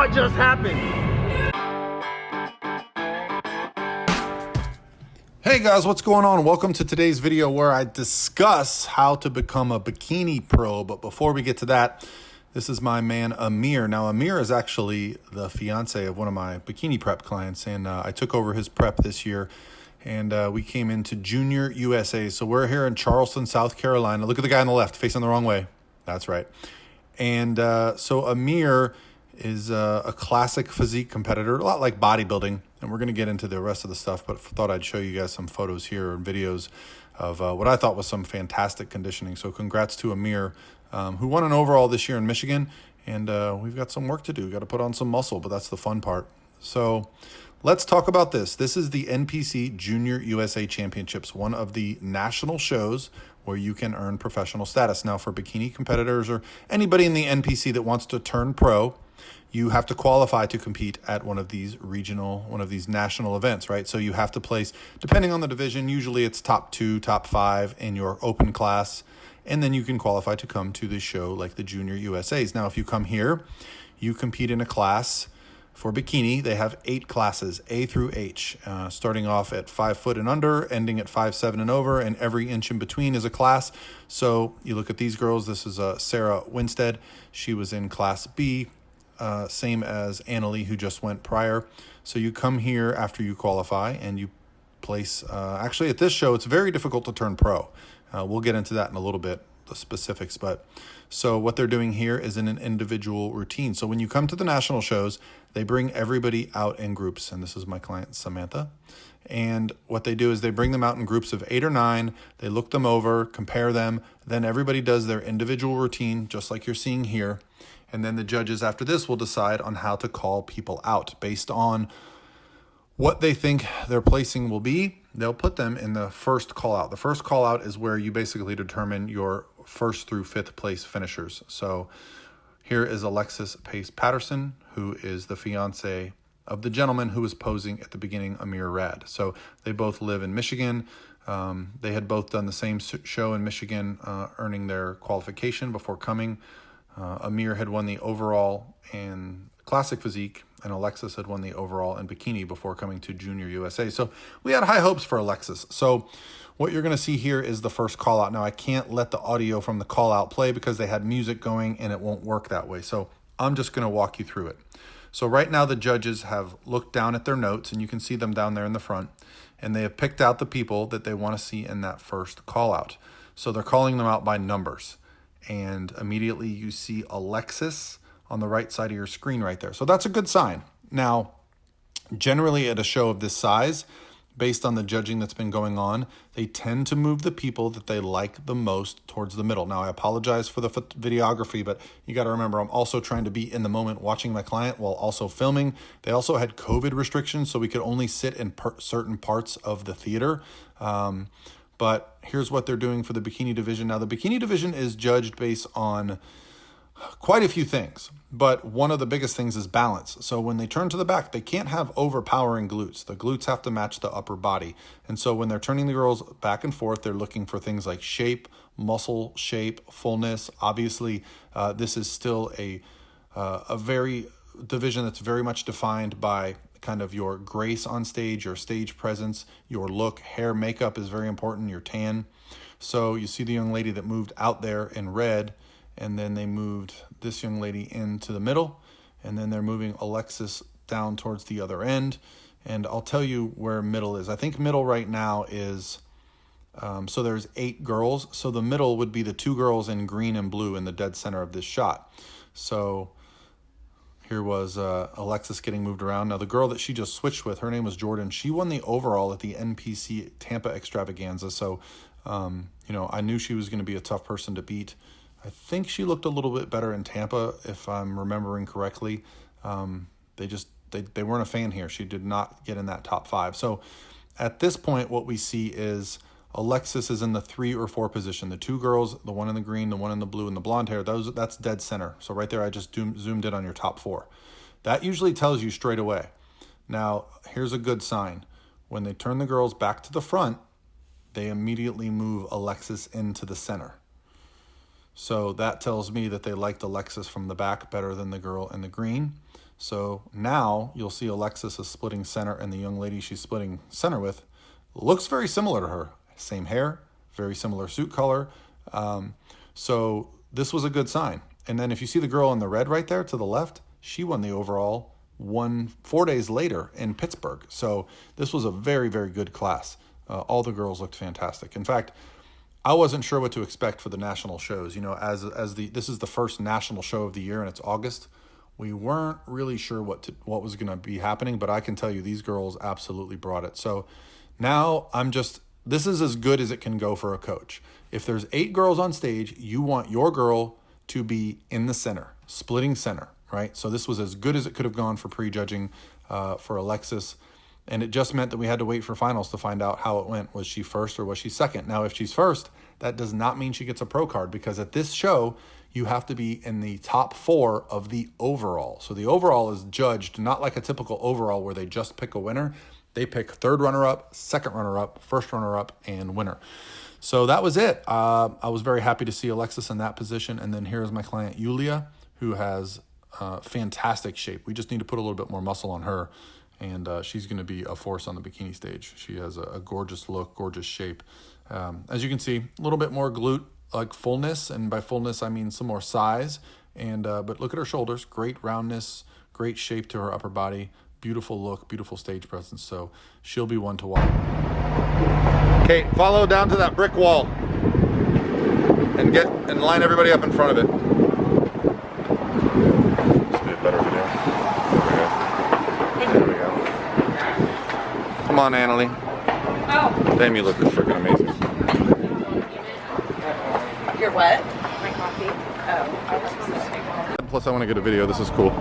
What just happened? Hey guys, what's going on? Welcome to today's video where I discuss how to become a bikini pro. But before we get to that, this is my man Amir. Now Amir is actually the fiance of one of my bikini prep clients, and I took over his prep this year, and we came into Junior USA. So we're here in Charleston, South Carolina. Look at the guy on the left facing the wrong way. That's right. And so Amir is a classic physique competitor, a lot like bodybuilding. And we're going to get into the rest of the stuff, but thought I'd show you guys some photos here and videos of what I thought was some fantastic conditioning. So congrats to Amir, who won an overall this year in Michigan. And we've got some work to do. We've got to put on some muscle, but that's the fun part. So let's talk about this. This is the NPC Junior USA Championships, one of the national shows where you can earn professional status. Now, for bikini competitors or anybody in the NPC that wants to turn pro, you have to qualify to compete at one of these national events, right? So you have to place, depending on the division, usually it's top 2, top 5 in your open class, and then you can qualify to come to the show like the Junior USAs. Now, if you come here, you compete in a class. For bikini, they have 8 classes, A through H, starting off at 5 foot and under, ending at 5'7" and over, and every inch in between is a class. So you look at these girls. This is Sarah Winstead. She was in class B, same as Annalie, who just went prior. So you come here after you qualify, and you place, actually at this show, it's very difficult to turn pro. We'll get into that in a little bit, the specifics, but so what they're doing here is in an individual routine. So when you come to the national shows, they bring everybody out in groups, and this is my client Samantha. And what they do is they bring them out in groups of 8 or 9. They look them over, compare them. Then everybody does their individual routine, just like you're seeing here. And then the judges after this will decide on how to call people out based on what they think their placing will be. They'll put them in the first call out. The first call out is where you basically determine your 1st through 5th place finishers. So here is Alexus Pace-Patterson, who is the fiance of the gentleman who was posing at the beginning, Amir Rad. So they both live in Michigan. They had both done the same show in Michigan, earning their qualification before coming. Amir had won the overall in classic physique, and Alexus had won the overall in bikini before coming to Junior USA. So we had high hopes for Alexus. So what you're going to see here is the first call out. Now, I can't let the audio from the call out play because they had music going and it won't work that way. So I'm just going to walk you through it. So right now the judges have looked down at their notes, and you can see them down there in the front, and they have picked out the people that they want to see in that first call out. So they're calling them out by numbers, and immediately you see Alexus on the right side of your screen right there. So that's a good sign. Now, generally at a show of this size, based on the judging that's been going on, they tend to move the people that they like the most towards the middle. Now, I apologize for the videography, but you got to remember, I'm also trying to be in the moment watching my client while also filming. They also had COVID restrictions, so we could only sit in certain parts of the theater. But here's what they're doing for the bikini division. Now, the bikini division is judged based on quite a few things, but one of the biggest things is balance. So when they turn to the back, they can't have overpowering glutes. The glutes have to match the upper body. And so when they're turning the girls back and forth, they're looking for things like shape, muscle shape, fullness. Obviously, this is still a very division that's very much defined by kind of your grace on stage, your stage presence, your look, hair, makeup is very important, your tan. So you see the young lady that moved out there in red, and then they moved this young lady into the middle, and then they're moving Alexus down towards the other end. And I'll tell you where middle is. I think middle right now is, so there's 8 girls. So the middle would be the 2 girls in green and blue in the dead center of this shot. So here was Alexus getting moved around. Now the girl that she just switched with, her name was Jordan. She won the overall at the NPC Tampa Extravaganza. So, I knew she was going to be a tough person to beat. I think she looked a little bit better in Tampa, if I'm remembering correctly. They weren't a fan here. She did not get in that top 5. So at this point, what we see is Alexus is in the 3 or 4 position. The 2 girls, the one in the green, the one in the blue, and the blonde hair, that's dead center. So right there, I just zoomed in on your top 4. That usually tells you straight away. Now, here's a good sign. When they turn the girls back to the front, they immediately move Alexus into the center. So that tells me that they liked Alexus from the back better than the girl in the green. So now you'll see Alexus is splitting center, and the young lady she's splitting center with looks very similar to her. Same hair, very similar suit color. So this was a good sign. And then if you see the girl in the red right there to the left, she won the overall 4 days later in Pittsburgh. So this was a very, very good class. All the girls looked fantastic. In fact, I wasn't sure what to expect for the national shows. You know, this is the first national show of the year, and it's August. We weren't really sure what was going to be happening, but I can tell you these girls absolutely brought it. So now this is as good as it can go for a coach. If there's 8 girls on stage, you want your girl to be in the center, splitting center, right? So this was as good as it could have gone for prejudging for Alexus. And it just meant that we had to wait for finals to find out how it went. Was she first or was she second? Now, if she's first, that does not mean she gets a pro card, because at this show, you have to be in the top 4 of the overall. So the overall is judged not like a typical overall where they just pick a winner. They pick third runner-up, second runner-up, first runner-up, and winner. So that was it. I was very happy to see Alexus in that position. And then here's my client, Yulia, who has fantastic shape. We just need to put a little bit more muscle on her. And she's going to be a force on the bikini stage. She has a gorgeous look, gorgeous shape. As you can see, a little bit more glute like fullness, and by fullness I mean some more size. And but look at her shoulders, great roundness, great shape to her upper body, beautiful look, beautiful stage presence. So she'll be one to watch. Kate, follow down to that brick wall and line everybody up in front of it. This will be a better video. There we go. Come on, Annalie. Oh. Damn, you look freaking amazing. Your what? My coffee. Oh. Plus, I want to get a video. This is cool.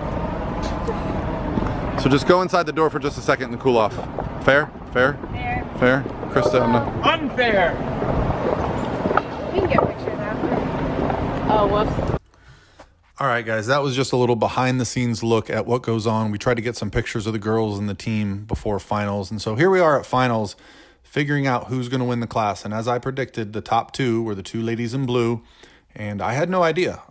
So just go inside the door for just a second and cool off. Fair? Fair? Fair. Fair? Krista, I'm not... Unfair! We can get a picture of that. Oh, whoops. All right, guys, that was just a little behind the scenes look at what goes on. We tried to get some pictures of the girls and the team before finals. And so here we are at finals, figuring out who's going to win the class. And as I predicted, the top 2 were the 2 ladies in blue. And I had no idea.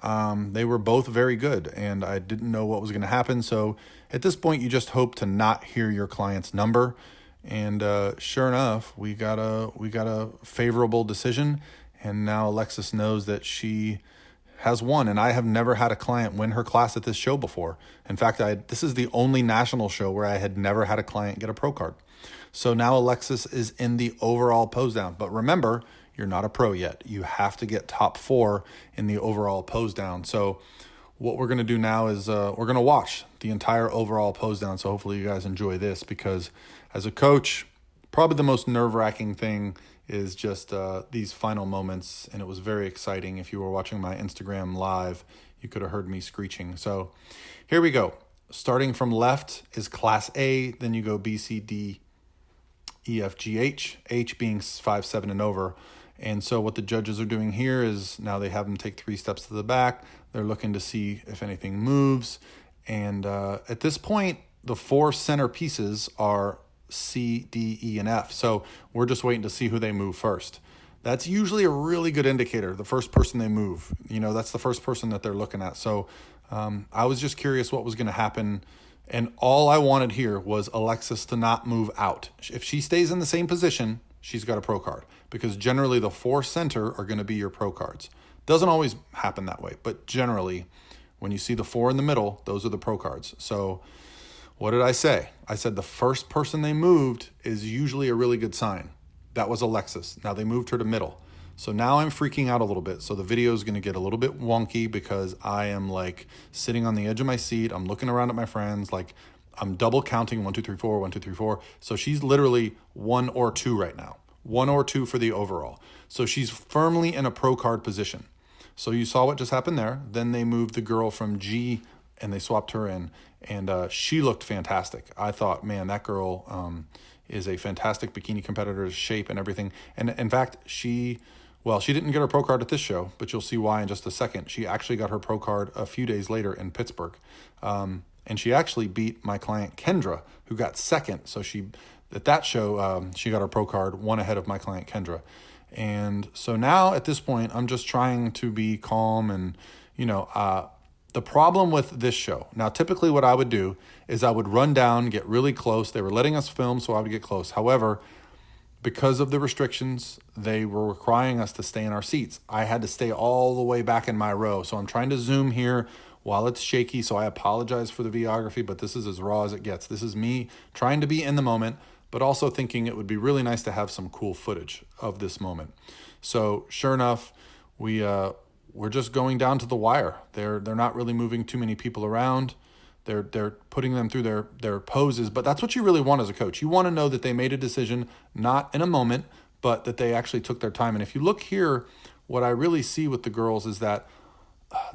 They were both very good, and I didn't know what was going to happen. So at this point, you just hope to not hear your client's number. And sure enough, we got a favorable decision. And now Alexus knows that she has won, and I have never had a client win her class at this show before. In fact, this is the only national show where I had never had a client get a pro card. So now Alexus is in the overall pose down. But remember, you're not a pro yet. You have to get top 4 in the overall pose down. So what we're going to do now is we're going to watch the entire overall pose down. So hopefully you guys enjoy this, because as a coach, probably the most nerve-wracking thing is just these final moments, and it was very exciting. If you were watching my Instagram live, you could have heard me screeching. So here we go. Starting from left is Class A, then you go B, C, D, E, F, G, H being 5, 7, and over. And so what the judges are doing here is now they have them take 3 steps to the back. They're looking to see if anything moves. And at this point, the 4 center pieces are C, D, E, and F. So we're just waiting to see who they move first. That's usually a really good indicator, the first person they move. You know, that's the first person that they're looking at. So I was just curious what was going to happen. And all I wanted here was Alexus to not move out. If she stays in the same position, she's got a pro card, because generally the 4 center are going to be your pro cards. Doesn't always happen that way, but generally when you see the 4 in the middle, those are the pro cards. So what did I say? I said the first person they moved is usually a really good sign. That was Alexus. Now they moved her to middle. So now I'm freaking out a little bit. So the video is going to get a little bit wonky, because I am like sitting on the edge of my seat. I'm looking around at my friends. Like I'm double counting 1, 2, 3, 4, 1, 2, 3, 4. So she's literally 1 or 2 right now. 1 or 2 for the overall. So she's firmly in a pro card position. So you saw what just happened there. Then they moved the girl from G and they swapped her in, and she looked fantastic. I thought, man, that girl is a fantastic bikini competitor, shape and everything. And in fact, she didn't get her pro card at this show, but you'll see why in just a second. She actually got her pro card a few days later in Pittsburgh. And she actually beat my client Kendra, who got second. So at that show, she got her pro card, 1 ahead of my client Kendra. And so now at this point, I'm just trying to be calm and, The problem with this show, now typically what I would do is I would run down, get really close. They were letting us film, so I would get close. However, because of the restrictions, they were requiring us to stay in our seats. I had to stay all the way back in my row. So I'm trying to zoom here while it's shaky, so I apologize for the videography, but this is as raw as it gets. This is me trying to be in the moment, but also thinking it would be really nice to have some cool footage of this moment. So sure enough, we're just going down to the wire. They're not really moving too many people around. They're putting them through their poses, but that's what you really want as a coach. You want to know that they made a decision, not in a moment, but that they actually took their time. And if you look here, what I really see with the girls is that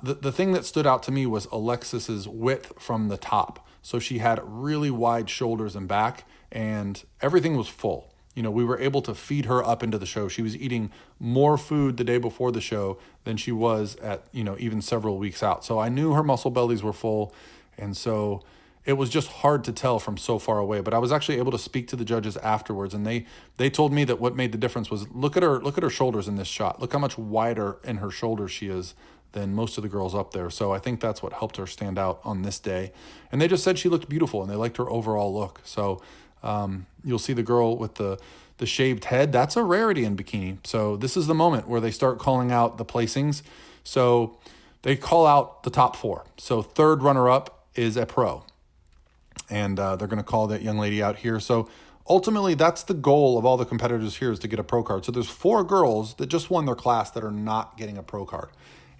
the thing that stood out to me was Alexus's width from the top. So she had really wide shoulders and back, and everything was full. You know, we were able to feed her up into the show. She was eating more food the day before the show than she was at, even several weeks out. So I knew her muscle bellies were full. And so it was just hard to tell from so far away. But I was actually able to speak to the judges afterwards. And they told me that what made the difference was look at her shoulders in this shot. Look how much wider in her shoulders she is than most of the girls up there. So I think that's what helped her stand out on this day. And they just said she looked beautiful and they liked her overall look. So you'll see the girl with the shaved head. That's a rarity in bikini. So this is the moment where they start calling out the placings. So they call out the top 4. So third runner-up is a pro. And they're going to call that young lady out here. So ultimately, that's the goal of all the competitors here, is to get a pro card. So there's 4 girls that just won their class that are not getting a pro card.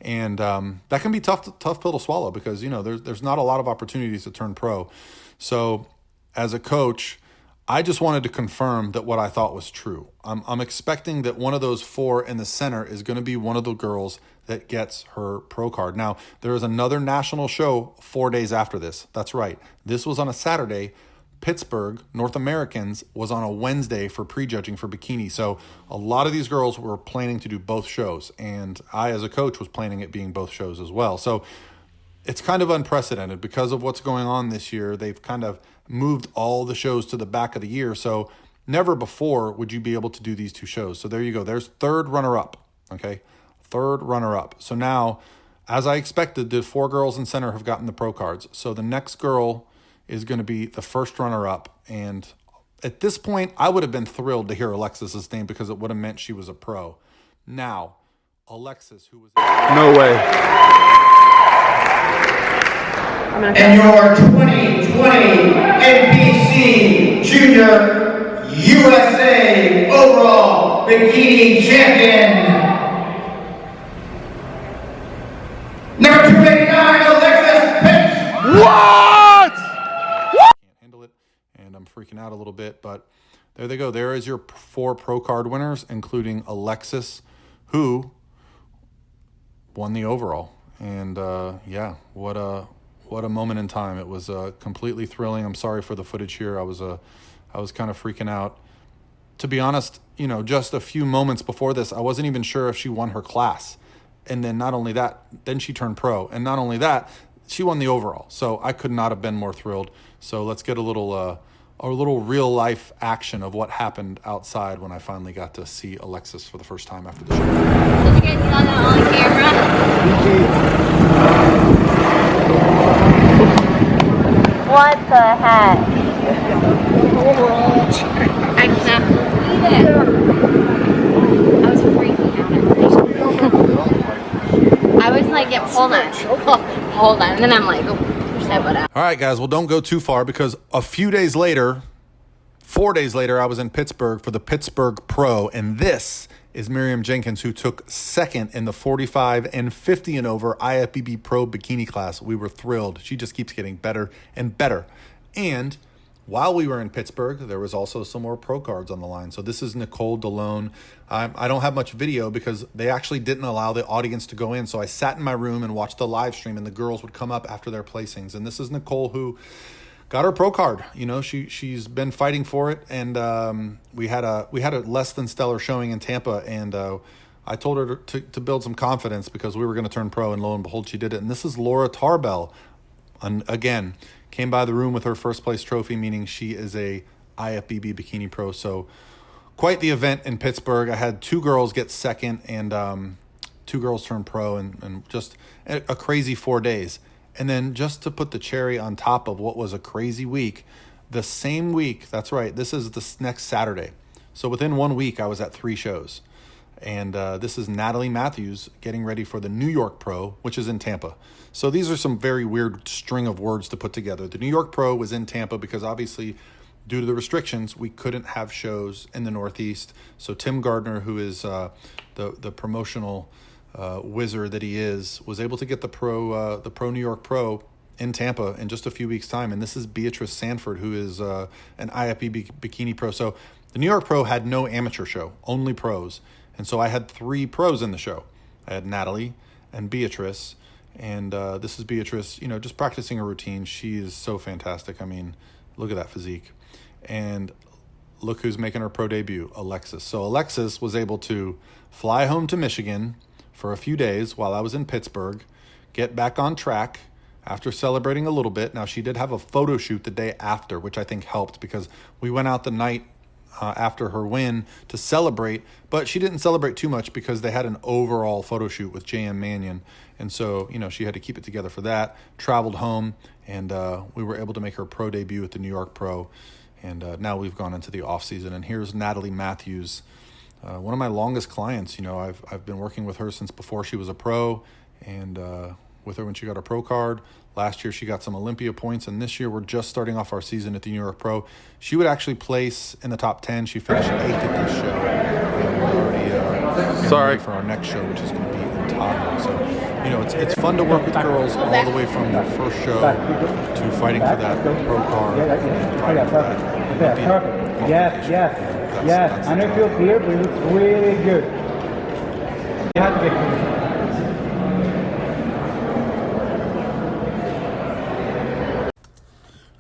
And that can be tough pill to swallow because, there's not a lot of opportunities to turn pro. So as a coach, I just wanted to confirm that what I thought was true. I'm expecting that one of those 4 in the center is going to be one of the girls that gets her pro card. Now, there is another national show 4 days after this. That's right. This was on a Saturday. Pittsburgh, North Americans, was on a Wednesday for prejudging for bikini. So a lot of these girls were planning to do both shows. And I, as a coach, was planning it being both shows as well. So it's kind of unprecedented because of what's going on this year. They've kind of moved all the shows to the back of the year. So never before would you be able to do these 2 shows. So there you go. There's third runner-up, okay? Third runner-up. So now, as I expected, the 4 girls in center have gotten the pro cards. So the next girl is going to be the first runner-up. And at this point, I would have been thrilled to hear Alexus's name because it would have meant she was a pro. Now, Alexus, who was... No way. And your 2020 NPC Junior USA Overall Bikini Champion, number 289, Alexus Pace. What? Can't handle it, and I'm freaking out a little bit, but there they go. There is your 4 pro card winners, including Alexus, who won the overall. And yeah, what a moment in time. It was completely thrilling. I'm sorry for the footage here. I was kind of freaking out. To be honest, just a few moments before this, I wasn't even sure if she won her class. And then not only that, then she turned pro. And not only that, she won the overall. So I could not have been more thrilled. So let's get a little real life action of what happened outside when I finally got to see Alexus for the first time after the show. Did you guys get on camera? What the heck? I cannot believe it. I was freaking out. I was like, hold on. And then I'm like, out. All right, guys. Well, don't go too far because a few days later, 4 days later, I was in Pittsburgh for the Pittsburgh Pro. And this is Miriam Jenkins, who took second in the 45 and 50 and over IFBB Pro bikini class. We were thrilled. She just keeps getting better and better. And while we were in Pittsburgh, there was also some more pro cards on the line. So this is Nicole DeLone. I don't have much video because they actually didn't allow the audience to go in. So I sat in my room and watched the live stream, and the girls would come up after their placings. And this is Nicole, who got her pro card. She's been fighting for it, and we had a less than stellar showing in Tampa, and I told her to build some confidence because we were going to turn pro, and lo and behold, she did it. And this is Laura Tarbell, again, came by the room with her first place trophy, meaning she is a IFBB Bikini Pro. So quite the event in Pittsburgh. I had 2 girls get second, and 2 girls turn pro, and just a crazy 4 days. And then just to put the cherry on top of what was a crazy week, the same week, that's right, this is this next Saturday. So within 1 week, I was at 3 shows. And this is Natalie Matthews getting ready for the New York Pro, which is in Tampa. So these are some very weird string of words to put together. The New York Pro was in Tampa because obviously due to the restrictions, we couldn't have shows in the Northeast. So Tim Gardner, who is the promotional wizard that he is, was able to get the Pro New York Pro in Tampa in just a few weeks' time. And this is Beatrice Sanford, who is an IFBB Bikini Pro. So the New York Pro had no amateur show, only pros. And so I had 3 pros in the show. I had Natalie and Beatrice. And this is Beatrice, you know, just practicing her routine. She is so fantastic. I mean, look at that physique. And look who's making her pro debut, Alexus. So Alexus was able to fly home to Michigan for a few days while I was in Pittsburgh, get back on track after celebrating a little bit. Now, she did have a photo shoot the day after, which I think helped because we went out the night after her win to celebrate, but she didn't celebrate too much because they had an overall photo shoot with J.M. Mannion. And so, you know, she had to keep it together for that, traveled home, and we were able to make her pro debut at the New York Pro. And now we've gone into the off season. And here's Natalie Matthews, one of my longest clients. You know, I've been working with her since before she was a pro, and with her when she got a pro card. Last year she got some Olympia points, and this year we're just starting off our season at the New York Pro. She would actually place in the top 10. She finished 8th at this show. And we're already ready for our next show, which is going to be in Tahoe. So, you know, it's fun to work with girls all the way from their first show to fighting for that pro card and then fighting for that Olympia. Yes. I know feel clear, but it looks really good. You have to get clear.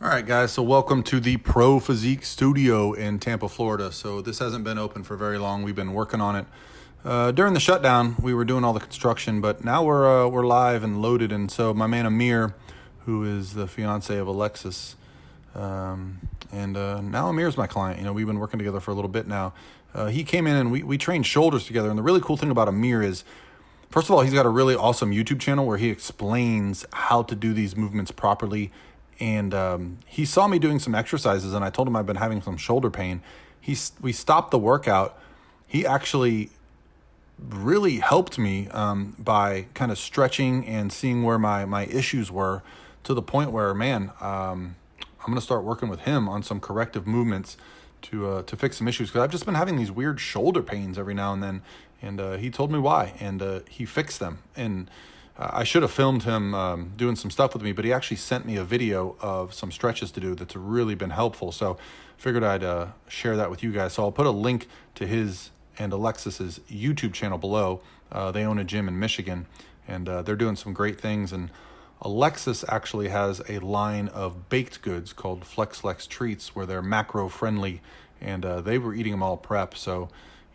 All right, guys, so welcome to the Pro Physique Studio in Tampa, Florida. So this hasn't been open for very long. We've been working on it. During the shutdown, we were doing all the construction, but now we're live and loaded. And so my man Amir, who is the fiance of Alexus, and now Amir's my client. You know, we've been working together for a little bit now. He came in and we trained shoulders together. And the really cool thing about Amir is, first of all, he's got a really awesome YouTube channel where he explains how to do these movements properly. And he saw me doing some exercises, and I told him I've been having some shoulder pain. We stopped the workout. He actually really helped me by kind of stretching and seeing where my issues were, to the point where, man, I'm going to start working with him on some corrective movements to fix some issues, because I've just been having these weird shoulder pains every now and then. And he told me why, and he fixed them. And I should have filmed him doing some stuff with me, but he actually sent me a video of some stretches to do that's really been helpful. So figured I'd share that with you guys. So I'll put a link to his and Alexis's YouTube channel below. They own a gym in Michigan, and they're doing some great things. And Alexus actually has a line of baked goods called Flex Treats, where they're macro friendly, and they were eating them all prep. So,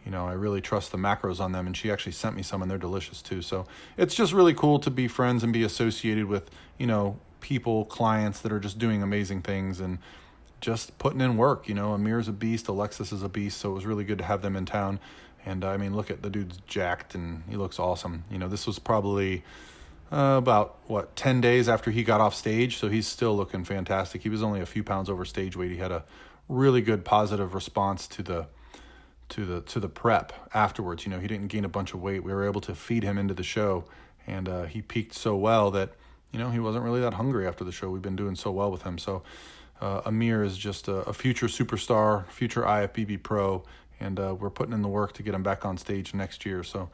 you know, I really trust the macros on them, and she actually sent me some, and they're delicious too. So it's just really cool to be friends and be associated with, you know, people, clients that are just doing amazing things and just putting in work. You know, Amir's a beast, Alexus is a beast, so it was really good to have them in town. And I mean, look at the dude's jacked, and he looks awesome. You know, this was probably about 10 days after he got off stage, so he's still looking fantastic. He was only a few pounds over stage weight. He had a really good positive response to the prep afterwards. You know, he didn't gain a bunch of weight. We were able to feed him into the show, and he peaked so well that, you know, he wasn't really that hungry after the show. We've been doing so well with him. So Amir is just a future superstar, future IFBB Pro, and we're putting in the work to get him back on stage next year. So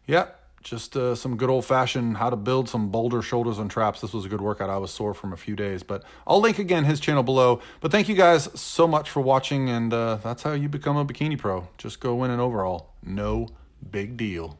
yeah, just some good old-fashioned how to build some boulder shoulders and traps. This was a good workout. I was sore from a few days, but I'll link again his channel below. But thank you guys so much for watching, and that's how you become a bikini pro. Just go win an overall. No big deal.